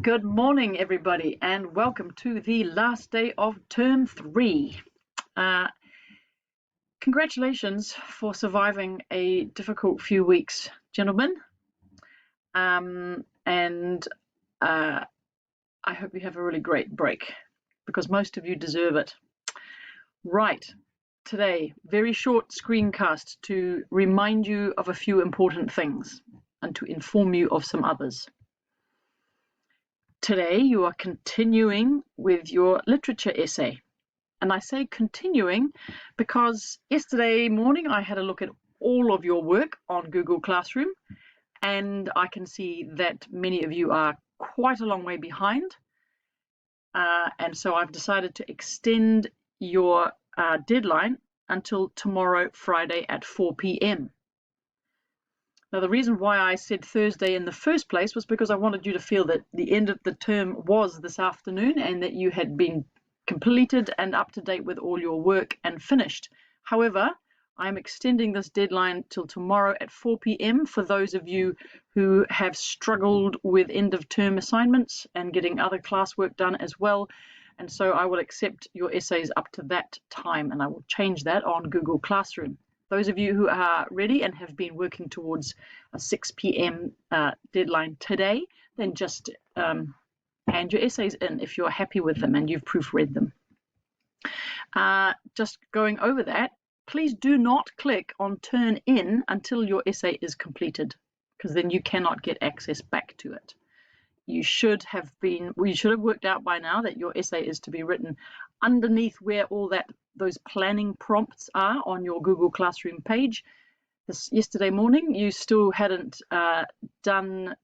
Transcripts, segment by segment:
Good morning, everybody, and welcome to the last day of Term 3. Congratulations for surviving a difficult few weeks, gentlemen. I hope you have a really great break, because most of you deserve it. Right, today, very short screencast to remind you of a few important things and to inform you of some others. Today you are continuing with your literature essay, and I say continuing because yesterday morning I had a look at all of your work on Google Classroom, and I can see that many of you are quite a long way behind, and so I've decided to extend your deadline until tomorrow, Friday at 4 p.m. Now, the reason why I said Thursday in the first place was because I wanted you to feel that the end of the term was this afternoon and that you had been completed and up to date with all your work and finished. However, I'm extending this deadline till tomorrow at 4 p.m. for those of you who have struggled with end of term assignments and getting other classwork done as well. And so I will accept your essays up to that time, and I will change that on Google Classroom. Those of you who are ready and have been working towards a 6 p.m. Deadline today, then just hand your essays in if you're happy with them and you've proofread them. Just going over that, please do not click on Turn In until your essay is completed, because then you cannot get access back to it. You should have worked out by now that your essay is to be written underneath where all those planning prompts are on your Google Classroom page. Yesterday morning, you still hadn't done,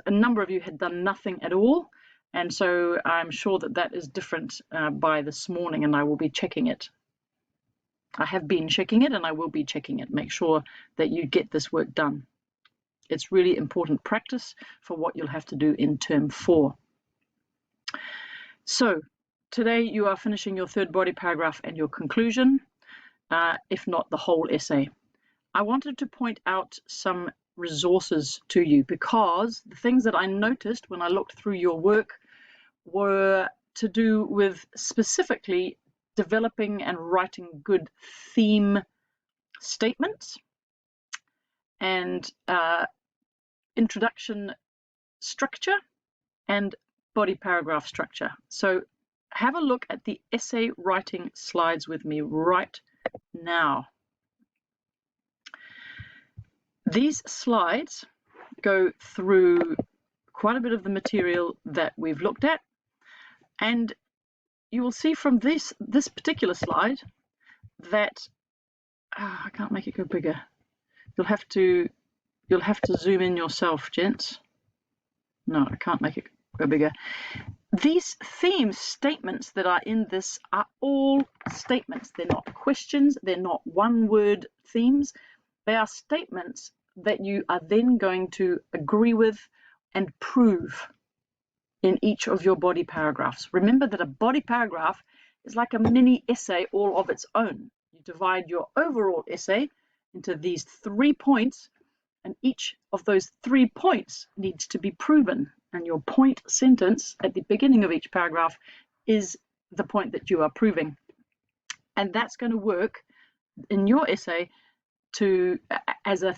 a number of you had done nothing at all, and so I'm sure that is different by this morning, and I will be checking it. I have been checking it, and I will be checking it. Make sure that you get this work done. It's really important practice for what you'll have to do in Term 4. So today you are finishing your third body paragraph and your conclusion, if not the whole essay. I wanted to point out some resources to you because the things that I noticed when I looked through your work were to do with specifically developing and writing good theme statements and introduction structure and body paragraph structure. So have a look at the essay writing slides with me right now. These slides go through quite a bit of the material that we've looked at, and you will see from this particular slide that I can't make it go bigger. You'll have to zoom in yourself, gents. No, I can't make it go bigger. These theme statements that are in this are all statements. They're not questions. They're not one-word themes. They are statements that you are then going to agree with and prove in each of your body paragraphs. Remember that a body paragraph is like a mini essay all of its own. You divide your overall essay into these 3 points, and each of those 3 points needs to be proven. And your point sentence at the beginning of each paragraph is the point that you are proving. And that's going to work in your essay as a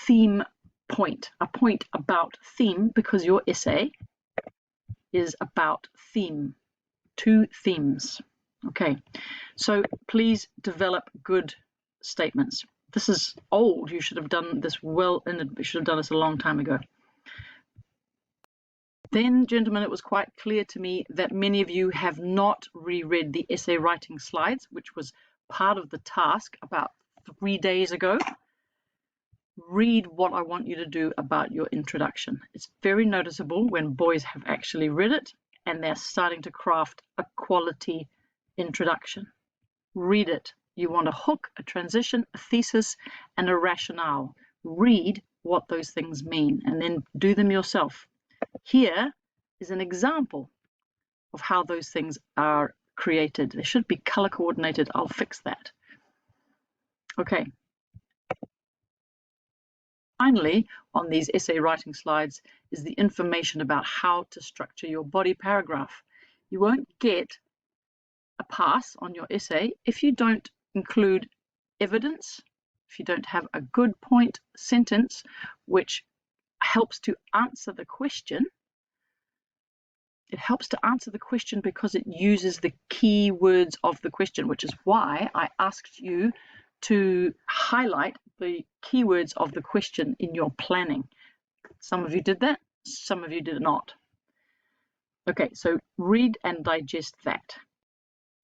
theme point, a point about theme, because your essay is about theme, 2 themes. Okay, so please develop good statements. This is old. You should have done this you should have done this a long time ago. Then, gentlemen, it was quite clear to me that many of you have not reread the essay writing slides, which was part of the task about 3 days ago. Read what I want you to do about your introduction. It's very noticeable when boys have actually read it and they're starting to craft a quality introduction. Read it. You want a hook, a transition, a thesis, and a rationale. Read what those things mean and then do them yourself. Here is an example of how those things are created. They should be color coordinated. I'll fix that. Okay. Finally, on these essay writing slides is the information about how to structure your body paragraph. You won't get a pass on your essay if you don't include evidence, if you don't have a good point sentence which helps to answer the question. It helps to answer the question because it uses the key words of the question, which is why I asked you to highlight the keywords of the question in your planning. Some of you did that, some of you did not. Okay, so read and digest that.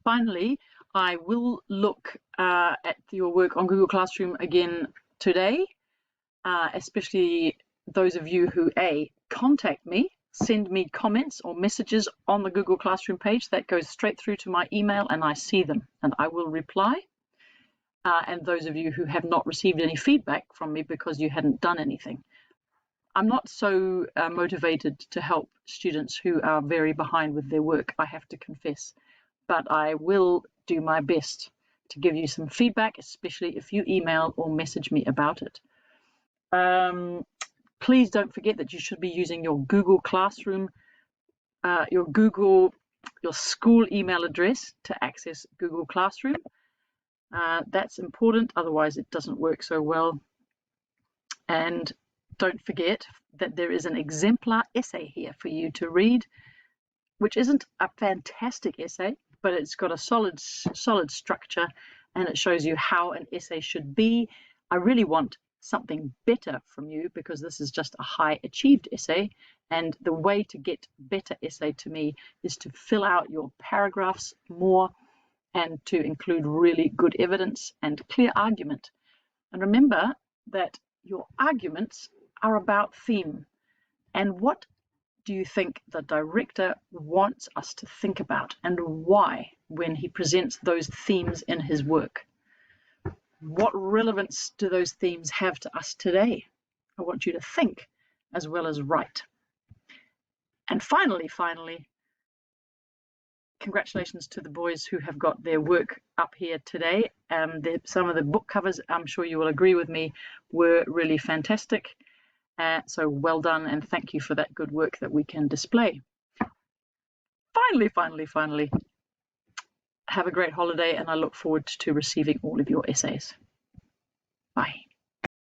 Finally, I will look at your work on Google Classroom again today, especially those of you who contact me, send me comments or messages on the Google Classroom page. That goes straight through to my email and I see them and I will reply. And those of you who have not received any feedback from me because you hadn't done anything. I'm not so motivated to help students who are very behind with their work, I have to confess, but I will do my best to give you some feedback, especially if you email or message me about it. Please don't forget that you should be using your Google Classroom, your school email address to access Google Classroom. That's important, otherwise it doesn't work so well. And don't forget that there is an exemplar essay here for you to read, which isn't a fantastic essay, but it's got a solid structure and it shows you how an essay should be. I really want something better from you because this is just a high achieved essay, and the way to get better essay to me is to fill out your paragraphs more and to include really good evidence and clear argument. And remember that your arguments are about theme. And what do you think the director wants us to think about and why when he presents those themes in his work? What relevance do those themes have to us today? I want you to think as well as write. And finally, congratulations to the boys who have got their work up here today. Some of the book covers, I'm sure you will agree with me, were really fantastic. So well done, and thank you for that good work that we can display. Finally, have a great holiday, and I look forward to receiving all of your essays. Bye.